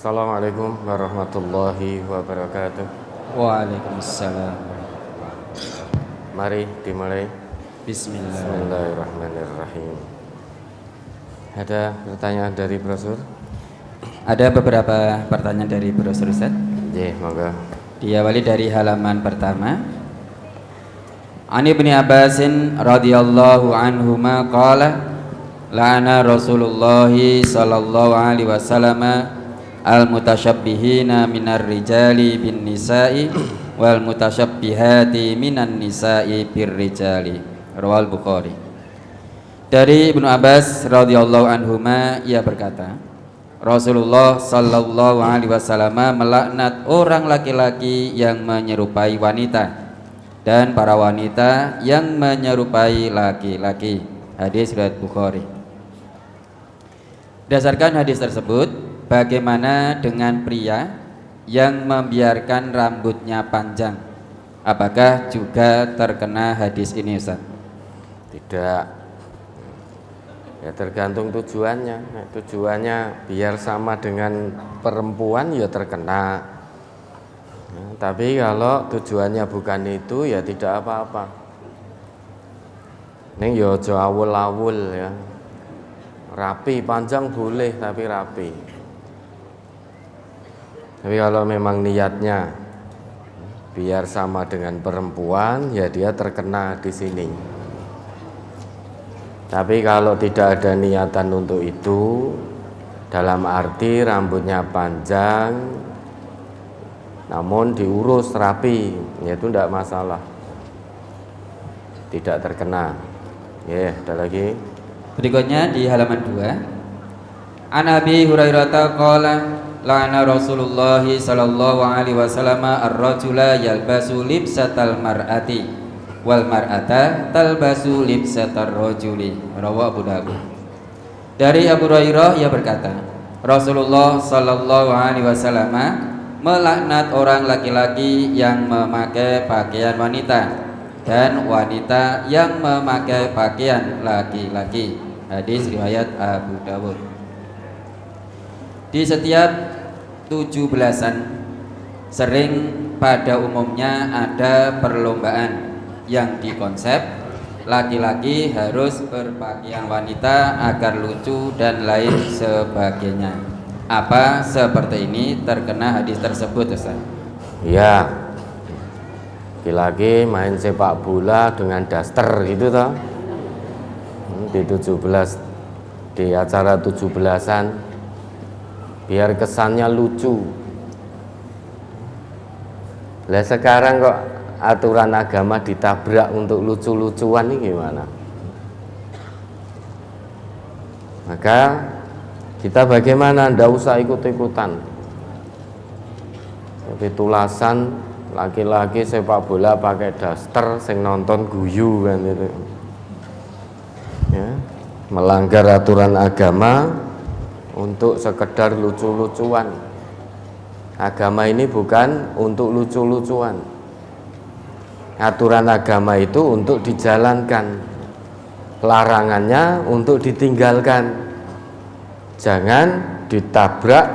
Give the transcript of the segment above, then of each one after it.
Assalamualaikum warahmatullahi wabarakatuh. Waalaikumsalam. Mari dimulai. Bismillah. Bismillahirrahmanirrahim. Ada pertanyaan dari brosur? Ada beberapa pertanyaan dari brosur Ustaz. Monggo. Diawali dari halaman pertama. An Ibnu Abbasin radhiyallahu anhuma qala la'ana Rasulullah sallallahu alaihi wasallam al-mutasyabbihina minar rijali bin nisa'i wal mutasyabbihati minan nisa'i bir rijali. Rawal Bukhari. Dari Ibnu Abbas radhiyallahu anhuma ia berkata, Rasulullah sallallahu alaihi wasallam melaknat orang laki-laki yang menyerupai wanita dan para wanita yang menyerupai laki-laki. Hadis riwayat Bukhari. Berdasarkan hadis tersebut, bagaimana dengan pria yang membiarkan rambutnya panjang? Apakah juga terkena hadis ini, Ustaz? Tidak. Ya tergantung tujuannya. Tujuannya biar sama dengan perempuan ya terkena. Tapi kalau tujuannya bukan itu ya tidak apa-apa. Ini ya aja awul-awul ya. Rapi, panjang boleh tapi rapi. Tapi kalau memang niatnya biar sama dengan perempuan ya dia terkena di sini. Tapi kalau tidak ada niatan untuk itu, dalam arti rambutnya panjang namun diurus rapi, ya itu tidak masalah, tidak terkena. Ada lagi. Berikutnya di halaman 2. An Abi Hurairah qala la'ana Rasulullah sallallahu alaihi wasallam ar-rajula yalbasu libsatal mar'ati wal mar'ata talbasu libsatar rajuli. Rawahu Abu Dawud. Dari Abu Hurairah ia berkata, Rasulullah sallallahu alaihi wasallam melaknat orang laki-laki yang memakai pakaian wanita dan wanita yang memakai pakaian laki-laki. Hadis riwayat Abu Dawud. Di setiap 17-an sering pada umumnya ada perlombaan yang dikonsep laki-laki harus berpakaian wanita agar lucu dan lain sebagainya. Apa seperti ini terkena hadis tersebut, Ustaz? Ya, laki-laki main sepak bola dengan daster gitu toh. Di 17, di acara 17-an biar kesannya lucu. Lah sekarang kok aturan agama ditabrak untuk lucu-lucuan ini gimana? Maka kita bagaimana? Ndak usah ikut-ikutan. Tapi tulasan laki-laki sepak bola pakai daster, sing nonton guyu kan itu. Ya, melanggar aturan agama untuk sekedar lucu-lucuan. Agama ini bukan untuk lucu-lucuan. Aturan agama itu untuk dijalankan, larangannya untuk ditinggalkan. Jangan ditabrak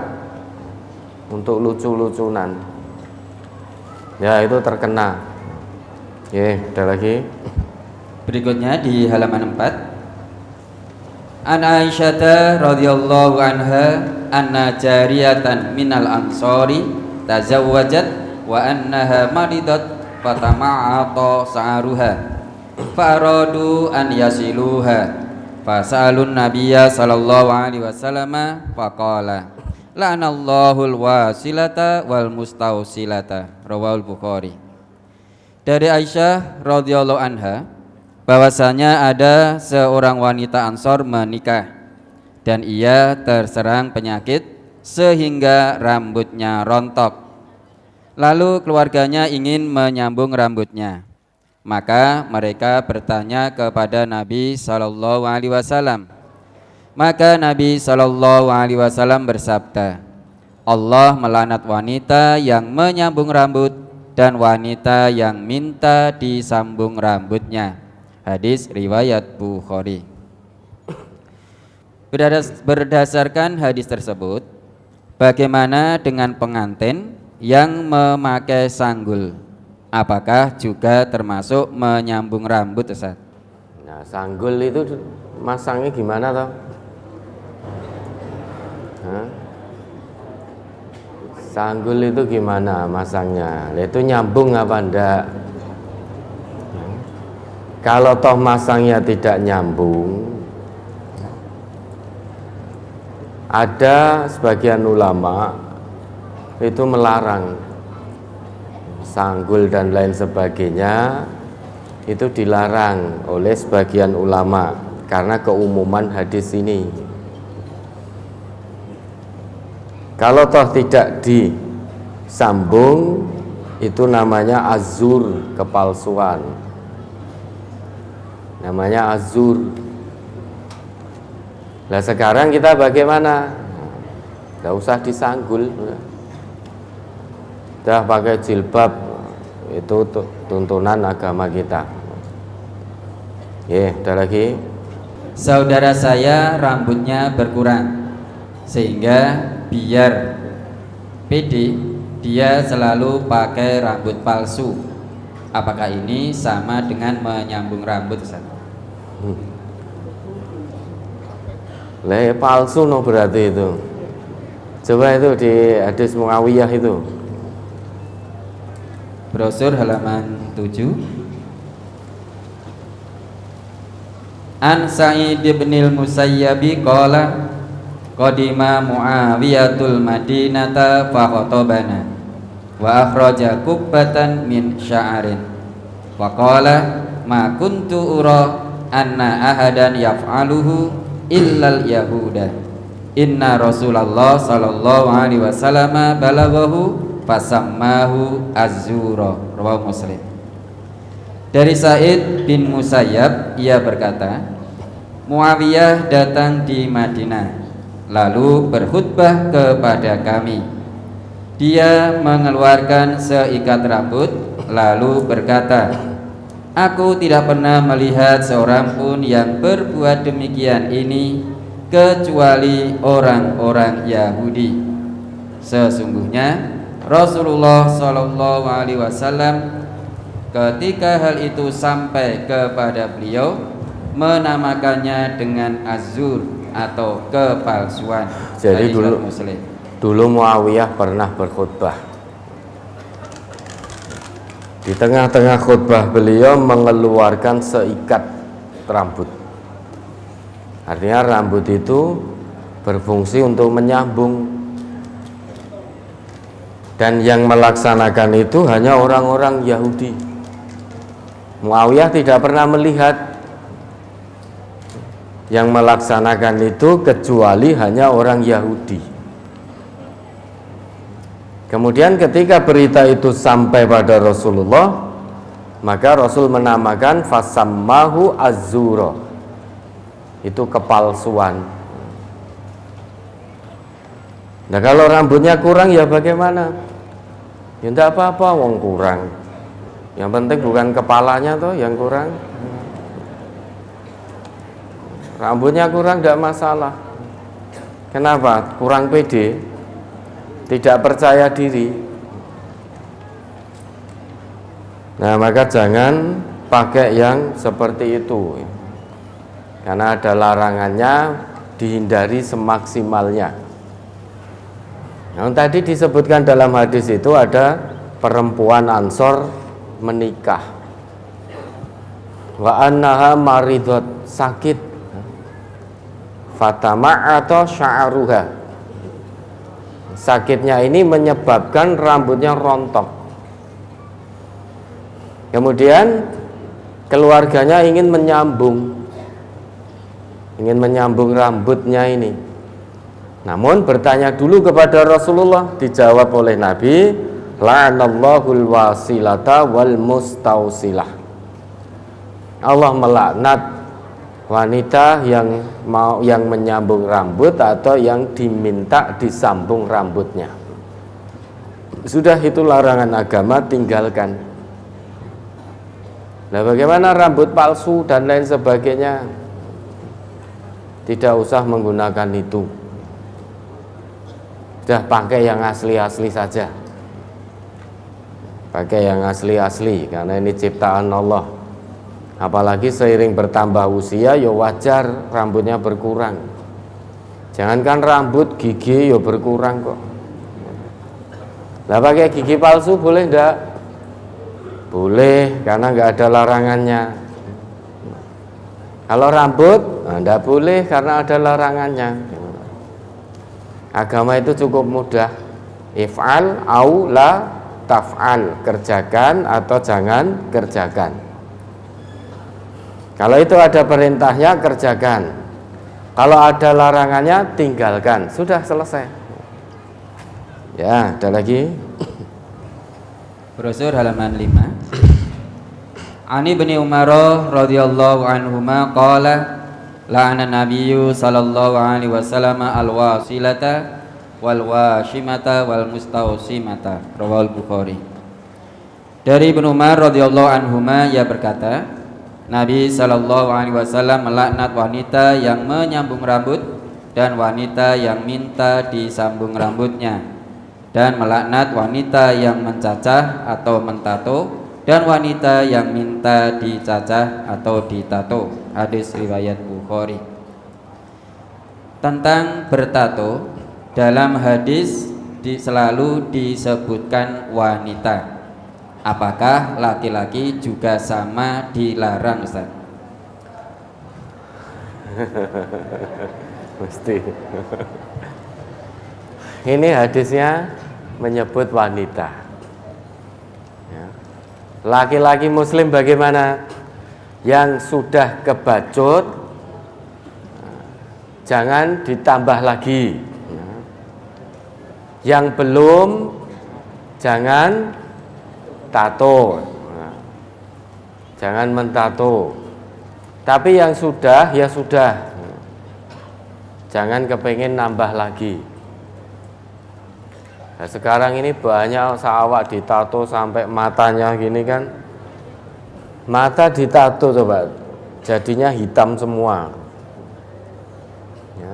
untuk lucu-lucunan. Ya itu terkena. Ada lagi. Berikutnya di halaman 4. An Aisyah radhiyallahu anha anna jariyatan minal ansori tazawwajat wa annaha maridat fatama'ata sa'aruha fa'aradu an yasiluha fasalun nabiyya sallallahu alaihi wasallam faqala la'anallahu alwasilata wal mustausilata. Rawahul Bukhari. Dari Aisyah radhiyallahu anha bahwasanya ada seorang wanita Ansor menikah dan ia terserang penyakit sehingga rambutnya rontok. Lalu keluarganya ingin menyambung rambutnya. Maka mereka bertanya kepada Nabi sallallahu alaihi wasallam. Maka Nabi sallallahu alaihi wasallam bersabda, Allah melaknat wanita yang menyambung rambut dan wanita yang minta disambung rambutnya. Hadis riwayat Bukhari. Berdasarkan hadis tersebut, Bagaimana dengan pengantin yang memakai sanggul? Apakah juga termasuk menyambung rambut, Ustaz? Nah, sanggul itu masangnya gimana toh? Hah? Sanggul itu gimana masangnya? Itu nyambung apa enggak? Kalau toh masangnya tidak nyambung, ada sebagian ulama itu melarang sanggul dan lain sebagainya, itu dilarang oleh sebagian ulama karena keumuman hadis ini. Kalau toh tidak disambung, itu namanya azur, kepalsuan. Namanya azur. Nah sekarang kita bagaimana? Tidak usah disanggul, udah pakai jilbab, itu tuntunan agama kita. Ada lagi. Saudara saya rambutnya berkurang, sehingga biar pede dia selalu pakai rambut palsu. Apakah ini sama dengan menyambung rambut, Ustaz? Palsu no berarti itu. Coba itu di hadis Muawiyah itu. Brosur halaman 7. An Sa'id bin al-Musayyabi qala qadima Muawiyatul Madinata fa khatabana wa akhraja kubbatan min sya'arin wa qala ma kuntu ura anna ahadan yaf'aluhu illal yahuda inna Rasulullah sallallahu alaihi wasallam balaghahu fasammahu az-zura. Rawahu Muslim. Dari Sa'id bin Musayyab, ia berkata, Muawiyah datang di Madinah lalu berkhutbah kepada kami. Dia mengeluarkan seikat rambut lalu berkata, aku tidak pernah melihat seorang pun yang berbuat demikian ini kecuali orang-orang Yahudi. Sesungguhnya Rasulullah Shallallahu Alaihi Wasallam ketika hal itu sampai kepada beliau menamakannya dengan azur atau kepalsuan. Jadi dulu Muawiyah pernah berkhutbah. Di tengah-tengah khutbah beliau mengeluarkan seikat rambut. Artinya rambut itu berfungsi untuk menyambung. Dan yang melaksanakan itu hanya orang-orang Yahudi. Muawiyah tidak pernah melihat yang melaksanakan itu kecuali hanya orang Yahudi. Kemudian ketika berita itu sampai pada Rasulullah, maka Rasul menamakan fasammahu az-zura. Itu kepalsuan. Nah kalau rambutnya kurang ya bagaimana? Ya enggak apa-apa wong kurang. Yang penting bukan kepalanya toh yang kurang. Rambutnya kurang enggak masalah. Kenapa? Kurang pede, tidak percaya diri. Nah maka jangan pakai yang seperti itu, karena ada larangannya, dihindari semaksimalnya. Nah, tadi disebutkan dalam hadis itu ada perempuan Ansor menikah, wa annaha maridot, sakit, fatama atau sya'ruha, sakitnya ini menyebabkan rambutnya rontok. Kemudian keluarganya ingin menyambung rambutnya ini. Namun bertanya dulu kepada Rasulullah, dijawab oleh Nabi, la'anallahul wasilata wal mustausilah. Allah melaknat wanita yang menyambung rambut atau yang diminta disambung rambutnya. Sudah, itu larangan agama, tinggalkan. Nah bagaimana rambut palsu dan lain sebagainya? Tidak usah menggunakan itu. Sudah pakai yang asli-asli saja. Pakai yang asli-asli karena ini ciptaan Allah. Apalagi seiring bertambah usia ya wajar rambutnya berkurang. Jangankan rambut, gigi ya berkurang kok. Lah pakai gigi palsu boleh enggak? Boleh karena enggak ada larangannya. Kalau rambut enggak boleh karena ada larangannya. Agama itu cukup mudah. If'al au la taf'al, kerjakan atau jangan kerjakan. Kalau itu ada perintahnya kerjakan. Kalau ada larangannya tinggalkan. Sudah selesai. Ya, ada lagi. Brosur halaman 5. Ani bin Umar radhiyallahu anhuma qala la'ana nabiyyu sallallahu alaihi wasallam al-wasilata wal washimata wal mustausimata. Rawal Bukhari. Dari Ibnu Umar radhiyallahu anhuma ia berkata, Nabi sallallahu alaihi wasallam melaknat wanita yang menyambung rambut dan wanita yang minta disambung rambutnya, dan melaknat wanita yang mencacah atau mentato dan wanita yang minta dicacah atau ditato. Hadis riwayat Bukhari. Tentang bertato, dalam hadis selalu disebutkan wanita. Apakah laki-laki juga sama dilarang, Ustaz? Mesti. Ini hadisnya menyebut wanita. Ya. Laki-laki muslim bagaimana? Yang sudah kebacut jangan ditambah lagi. Yang belum jangan tato. Jangan mentato. Tapi yang sudah ya sudah. Jangan kepengen nambah lagi. Nah, sekarang ini banyak awak ditato sampai matanya gini kan. Mata ditato coba, jadinya hitam semua. Ya.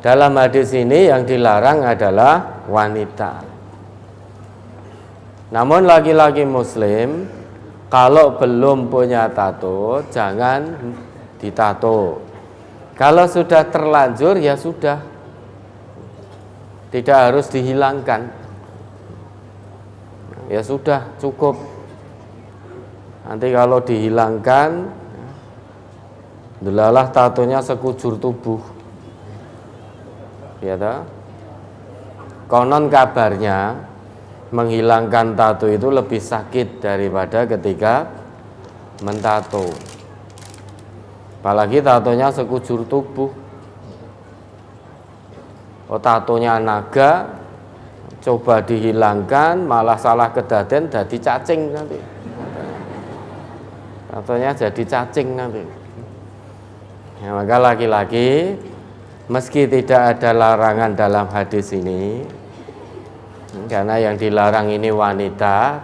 Dalam hadis ini yang dilarang adalah wanita. Namun laki-laki muslim kalau belum punya tato jangan ditato. Kalau sudah terlanjur ya sudah, tidak harus dihilangkan. Ya sudah, cukup. Nanti kalau dihilangkan, delalah tatonya sekujur tubuh. Ya toh? Konon kabarnya menghilangkan tato itu lebih sakit daripada ketika mentato. Apalagi tatonya sekujur tubuh. Oh, tatonya naga, coba dihilangkan malah salah kedaden jadi cacing nanti. Tatonya jadi cacing nanti. Ya, maka laki-laki meski tidak ada larangan dalam hadis ini, karena yang dilarang ini wanita,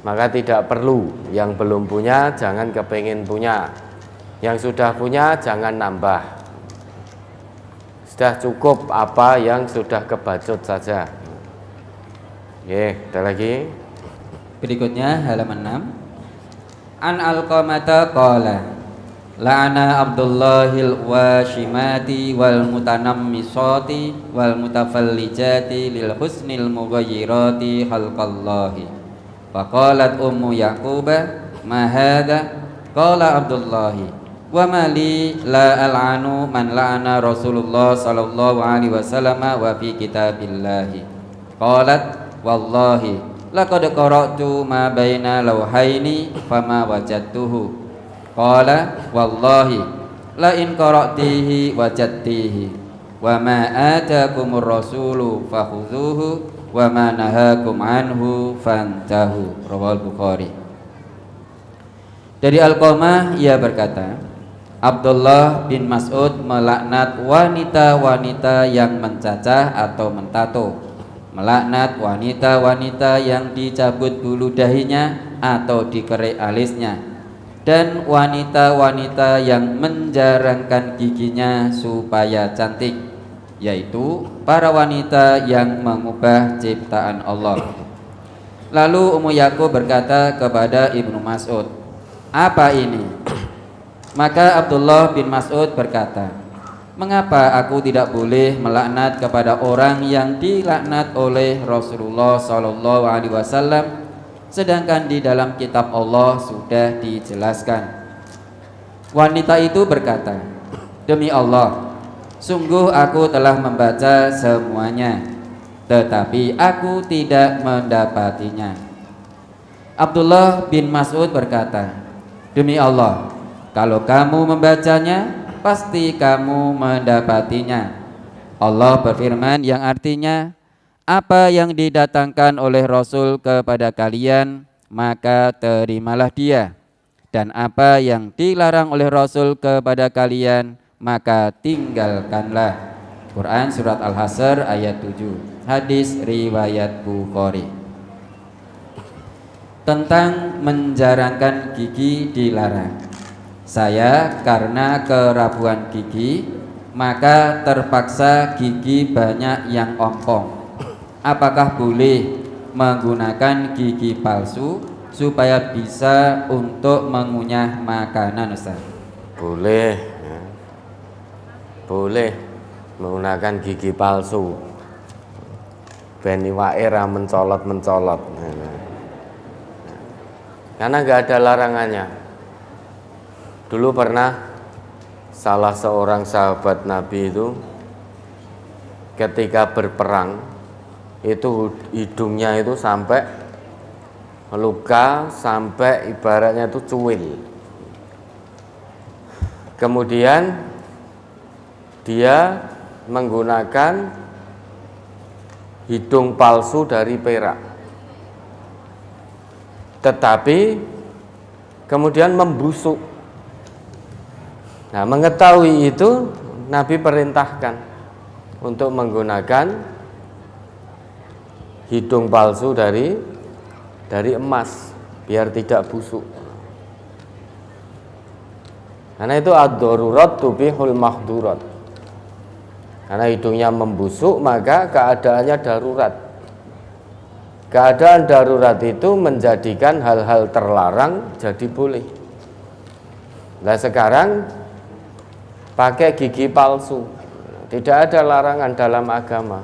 maka tidak perlu. Yang belum punya jangan kepengin punya. Yang sudah punya jangan nambah. Sudah cukup apa yang sudah kebacut saja. Oke, ada lagi. Berikutnya halaman 6. An Alqamata qala la'ana Abdullahil washimati wal mutanammisati wal mutafallijati lil husnil mughayyirati khalqallahi. Faqalat ummu Yaquba ma hadha? Qala Abdullahi wa mali la al'anu man la'ana Rasulullah sallallahu alaihi wasallam wa fi kitabillahi. Qalat wallahi laqad qara'tu ma baina lawhaini fama wajadtuhu. Qala wallahi la in qara'tihi wajadtihi wa ma atakumur rasulu fakhudhuhu wa ma nahakum anhu fantahu. Rawal Bukhari. Dari Alqamah ia berkata, Abdullah bin Mas'ud melaknat wanita-wanita yang mencacah atau mentato, melaknat wanita-wanita yang dicabut bulu dahinya atau dikerek alisnya, dan wanita-wanita yang menjarangkan giginya supaya cantik, yaitu para wanita yang mengubah ciptaan Allah. Lalu Ummu Yaqub berkata kepada Ibnu Mas'ud, "Apa ini?" Maka Abdullah bin Mas'ud berkata, "Mengapa aku tidak boleh melaknat kepada orang yang dilaknat oleh Rasulullah sallallahu alaihi wasallam, sedangkan di dalam kitab Allah sudah dijelaskan?" Wanita itu berkata, "Demi Allah, sungguh aku telah membaca semuanya, tetapi aku tidak mendapatinya." Abdullah bin Mas'ud berkata, "Demi Allah, kalau kamu membacanya, pasti kamu mendapatinya." Allah berfirman yang artinya, "Apa yang didatangkan oleh Rasul kepada kalian, maka terimalah dia. Dan apa yang dilarang oleh Rasul kepada kalian, maka tinggalkanlah." Quran Surat Al-Hasr ayat 7. Hadis riwayat Bukhari. Tentang menjarangkan gigi dilarang. Saya karena kerapuan gigi, maka terpaksa gigi banyak yang ompong. Apakah boleh menggunakan gigi palsu supaya bisa untuk mengunyah makanan, Ustaz? Boleh ya. Boleh menggunakan gigi palsu ben iwake ra mencolot-mencolot. Karena nggak ada larangannya. Dulu pernah salah seorang sahabat Nabi itu ketika berperang itu hidungnya itu sampai luka, sampai ibaratnya itu cuil. Kemudian dia menggunakan hidung palsu dari perak, tetapi kemudian membusuk. Nah, mengetahui itu Nabi perintahkan untuk menggunakan hidung palsu dari emas biar tidak busuk. Karena itu ad-darurat tubihul mahdurat. Karena hidungnya membusuk, maka keadaannya darurat. Keadaan darurat itu menjadikan hal-hal terlarang jadi boleh. Nah, sekarang pakai gigi palsu, tidak ada larangan dalam agama,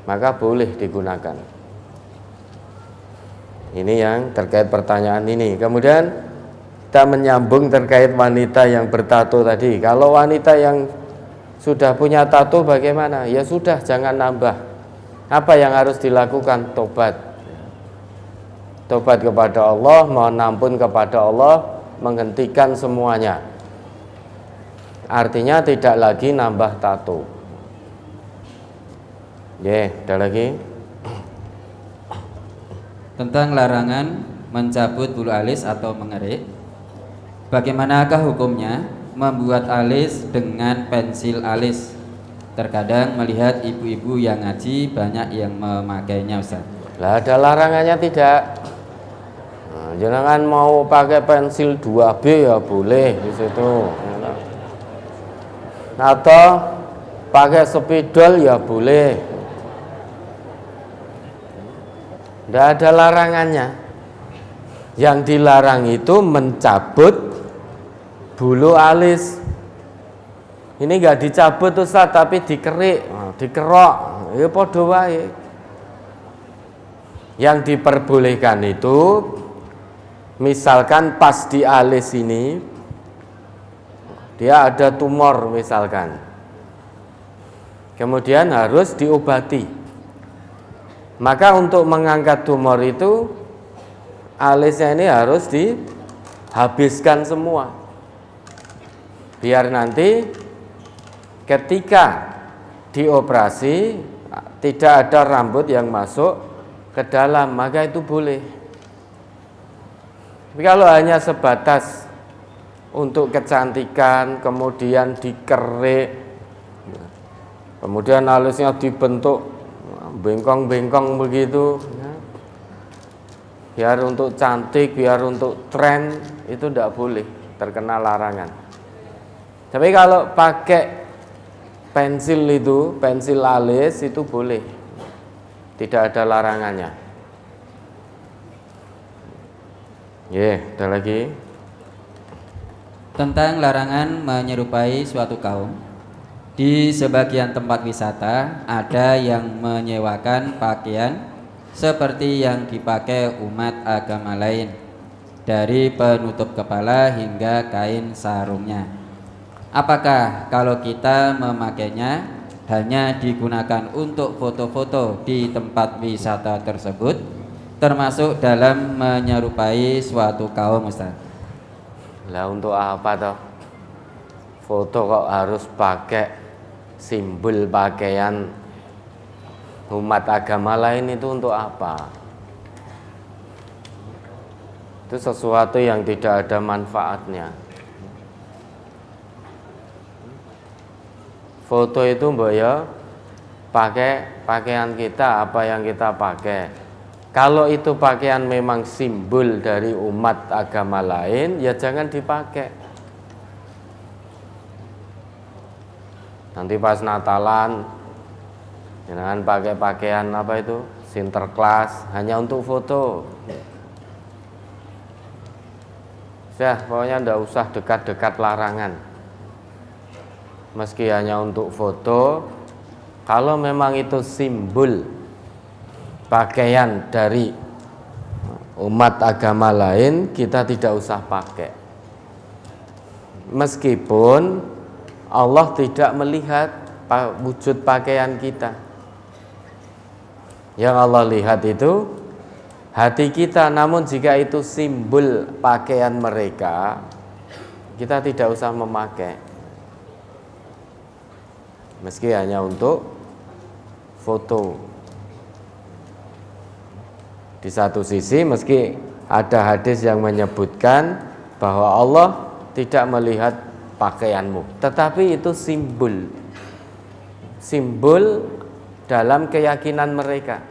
maka boleh digunakan. Ini yang terkait pertanyaan ini. Kemudian kita menyambung terkait wanita yang bertato tadi. Kalau wanita yang sudah punya tato bagaimana? Ya sudah, jangan nambah. Apa yang harus dilakukan? Tobat. Tobat kepada Allah, mohon ampun kepada Allah, menghentikan semuanya. Artinya tidak lagi nambah tato. Ada lagi? Tentang larangan mencabut bulu alis atau mengerik. Bagaimanakah hukumnya membuat alis dengan pensil alis? Terkadang melihat ibu-ibu yang ngaji banyak yang memakainya, Ustaz. Lah ada larangannya tidak? Nah, jangan mau pakai pensil 2B ya boleh di situ. Atau pakai spidol ya boleh. Tidak ada larangannya. Yang dilarang itu mencabut bulu alis. Ini enggak dicabut Ustaz, tapi dikerik, dikerok. Ya padha wae. Yang diperbolehkan itu misalkan pas di alis ini dia ada tumor misalkan. Kemudian harus diobati. Maka untuk mengangkat tumor itu alisnya ini harus dihabiskan semua. Biar nanti ketika dioperasi tidak ada rambut yang masuk ke dalam, maka itu boleh. Tapi kalau hanya sebatas untuk kecantikan, kemudian dikerik, kemudian alisnya dibentuk bengkong-bengkong begitu, biar untuk cantik, biar untuk tren, itu tidak boleh, terkena larangan. Tapi kalau pakai pensil itu, pensil alis itu boleh, tidak ada larangannya. Ada lagi tentang larangan menyerupai suatu kaum. Di sebagian tempat wisata ada yang menyewakan pakaian seperti yang dipakai umat agama lain, dari penutup kepala hingga kain sarungnya. Apakah kalau kita memakainya hanya digunakan untuk foto-foto di tempat wisata tersebut termasuk dalam menyerupai suatu kaum, Ustaz? Lah untuk apa toh? Foto kok harus pakai simbol pakaian umat agama lain, itu untuk apa? Itu sesuatu yang tidak ada manfaatnya. Foto itu mbak ya, pakai pakaian kita, apa yang kita pakai. Kalau itu pakaian memang simbol dari umat agama lain, ya jangan dipakai. Nanti pas Natalan, jangan pakai pakaian apa itu, Sinterklas, hanya untuk foto. Pokoknya ndak usah dekat-dekat larangan. Meski hanya untuk foto, kalau memang itu simbol pakaian dari umat agama lain, kita tidak usah pakai. Meskipun Allah tidak melihat wujud pakaian kita. Yang Allah lihat itu hati kita, namun jika itu simbol pakaian mereka, kita tidak usah memakai. Meski hanya untuk foto. Di satu sisi meski ada hadis yang menyebutkan bahwa Allah tidak melihat pakaianmu, tetapi itu simbol dalam keyakinan mereka.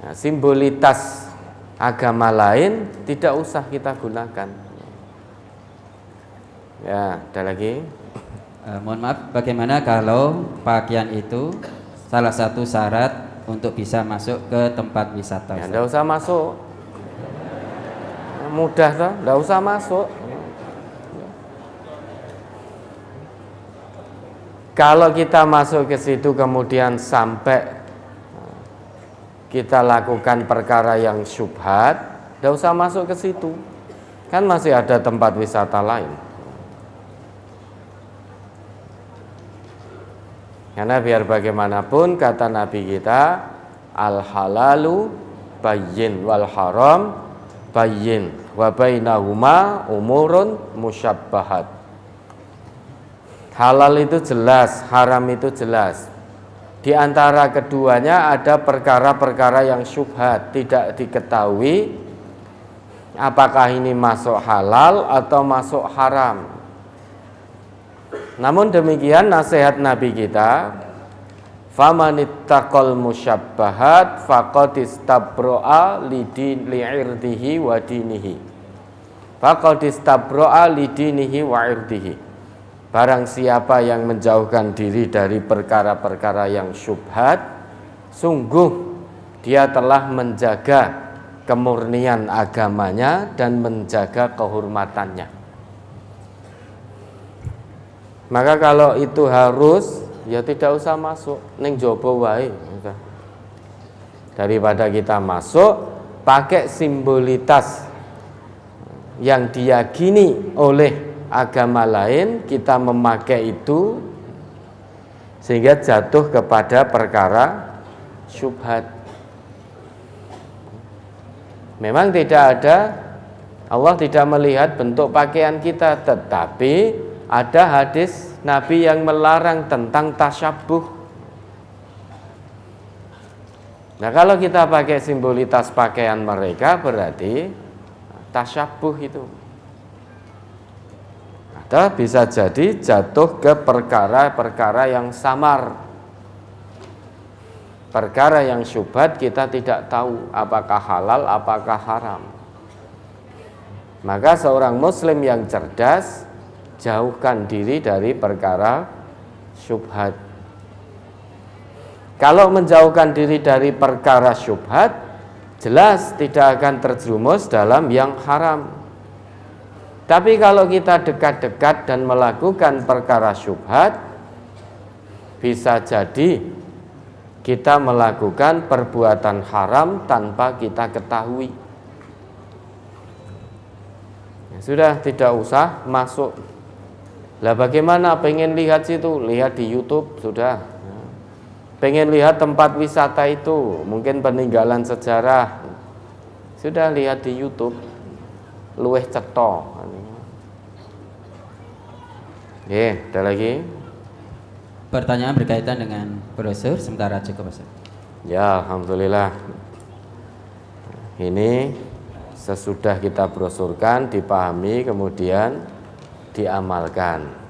Nah, simbolitas agama lain tidak usah kita gunakan. Ya, ada lagi. Mohon maaf, bagaimana kalau pakaian itu salah satu syarat untuk bisa masuk ke tempat wisata? Ya, tidak usah masuk. Mudah toh, tidak usah masuk. Kalau kita masuk ke situ kemudian sampai kita lakukan perkara yang syubhat, tidak usah masuk ke situ. Kan masih ada tempat wisata lain. Karena biar bagaimanapun kata Nabi kita, al halalu bayyin wal haram bayyin wa bainahuma umurun musyabbahat. Halal itu jelas, haram itu jelas. Di antara keduanya ada perkara-perkara yang syubhat, tidak diketahui apakah ini masuk halal atau masuk haram. Namun demikian nasihat Nabi kita, famanittaqal musyabbahat faqad istabro'a li'irdihi wa dinihi. Faqad istabro'a lidinihi wa irdihi. Barang siapa yang menjauhkan diri dari perkara-perkara yang syubhat, sungguh dia telah menjaga kemurnian agamanya dan menjaga kehormatannya. Maka kalau itu harus, ya tidak usah masuk, ning jopo wae. Daripada kita masuk pakai simbolitas yang diyakini oleh agama lain, kita memakai itu sehingga jatuh kepada perkara syubhat. Memang tidak ada, Allah tidak melihat bentuk pakaian kita, tetapi ada hadis Nabi yang melarang tentang tasyabbuh. Nah, kalau kita pakai simbolitas pakaian mereka berarti tasyabbuh itu. Atau bisa jadi jatuh ke perkara-perkara yang samar. Perkara yang syubhat kita tidak tahu apakah halal, apakah haram. Maka seorang muslim yang cerdas, jauhkan diri dari perkara syubhat. Kalau menjauhkan diri dari perkara syubhat, jelas tidak akan terjerumus dalam yang haram. Tapi kalau kita dekat-dekat dan melakukan perkara syubhat, bisa jadi kita melakukan perbuatan haram tanpa kita ketahui. Ya, sudah, tidak usah masuk. Lah bagaimana pengen lihat situ? Lihat di YouTube sudah. Pengen lihat tempat wisata itu, mungkin peninggalan sejarah, sudah lihat di YouTube. Luweh cetha. Ada lagi? Pertanyaan berkaitan dengan brosur, sementara cukup Ustaz. Ya, alhamdulillah. Ini sesudah kita brosurkan, dipahami, kemudian diamalkan.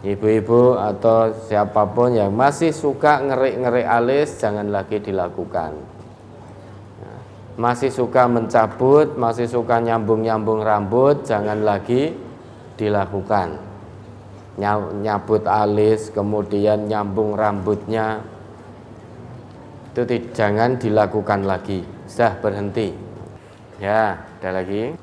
Ibu-ibu atau siapapun yang masih suka ngerik-ngerik alis, jangan lagi dilakukan. Masih suka mencabut, masih suka nyambung-nyambung rambut, jangan lagi dilakukan. Nyabut alis, kemudian nyambung rambutnya, itu jangan dilakukan lagi. Sudah, berhenti. Ya, ada lagi.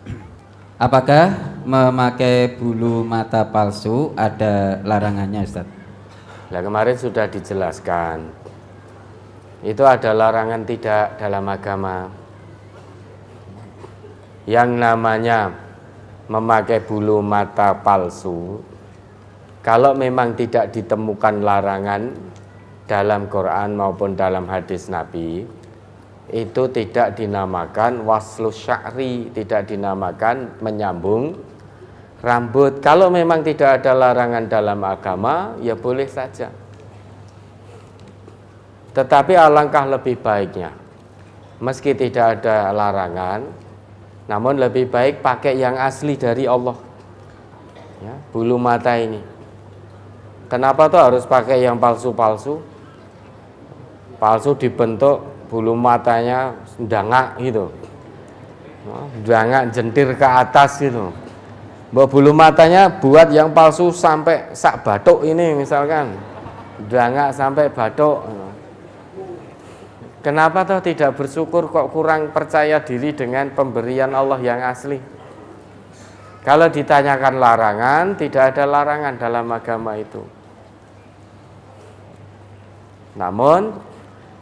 Apakah memakai bulu mata palsu ada larangannya Ustaz? Nah, kemarin sudah dijelaskan. Itu ada larangan tidak dalam agama. Yang namanya memakai bulu mata palsu, kalau memang tidak ditemukan larangan dalam Quran maupun dalam hadis Nabi, itu tidak dinamakan waslus sya'ri, tidak dinamakan menyambung rambut. Kalau memang tidak ada larangan dalam agama, ya boleh saja. Tetapi alangkah lebih baiknya, meski tidak ada larangan, namun lebih baik pakai yang asli dari Allah. Ya, bulu mata ini. Kenapa tuh harus pakai yang palsu-palsu? Palsu dibentuk bulu matanya ndangak gitu, ndangak jentir ke atas gitu. Bulu matanya buat yang palsu sampai sak batuk ini misalkan, ndangak sampai batuk. Kenapa toh tidak bersyukur, kok kurang percaya diri dengan pemberian Allah yang asli? Kalau ditanyakan larangan, tidak ada larangan dalam agama itu. Namun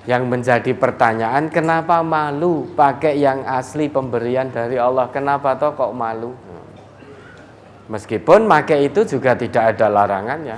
yang menjadi pertanyaan, kenapa malu pakai yang asli pemberian dari Allah? Kenapa toh kok malu? Meskipun pakai itu juga tidak ada larangannya.